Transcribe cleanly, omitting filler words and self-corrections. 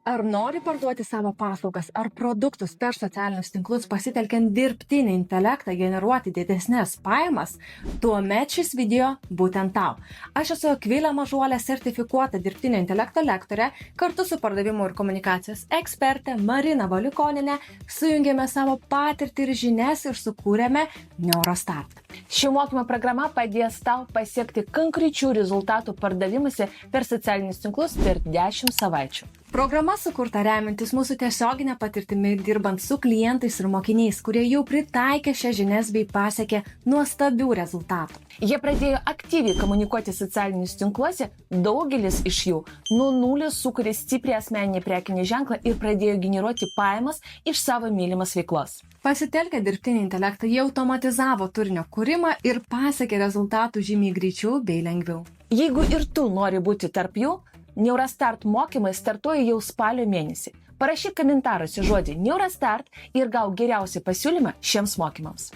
Ar nori parduoti savo paslaugas ar produktus per socialinius tinklus pasitelkiant dirbtinį intelektą generuoti didesnės pajamas? Tuomet šis video būtent tau. Aš esu Akvilė Mažuolė, sertifikuota dirbtinio intelekto lektorė, kartu su pardavimų ir komunikacijos ekspertė Marina Valiukonienė sujungėme savo patirtį ir žinias ir sukūrėme Neurostart. Ši mokymo programa padės tau pasiekti konkrečių rezultatų pardavimuose per socialinius tinklus per 10 savaičių. Programa sukurta remiantis mūsų tiesioginę patirtimį dirbant su klientais ir mokiniais, kurie jau pritaikė šias žinias bei pasiekė nuostabių rezultatų. Jie pradėjo aktyviai komunikuoti socialinius tinkluose, daugelis iš jų nuo nulio sukūrė stiprią asmeninį prekinį ženklą ir pradėjo generuoti pajamas iš savo mylimas veiklos. Pasitelkę dirbtinį intelektą, jie automatizavo turinio kūrimą ir pasiekė rezultatų žymiai greičiau bei lengviau. Jeigu ir tu nori būti tarp jų, Neurostart mokymai startuoja jau spalio mėnesį. Parašyk komentaruose žodį Neurostart ir gauk geriausią pasiūlymą šiems mokymams.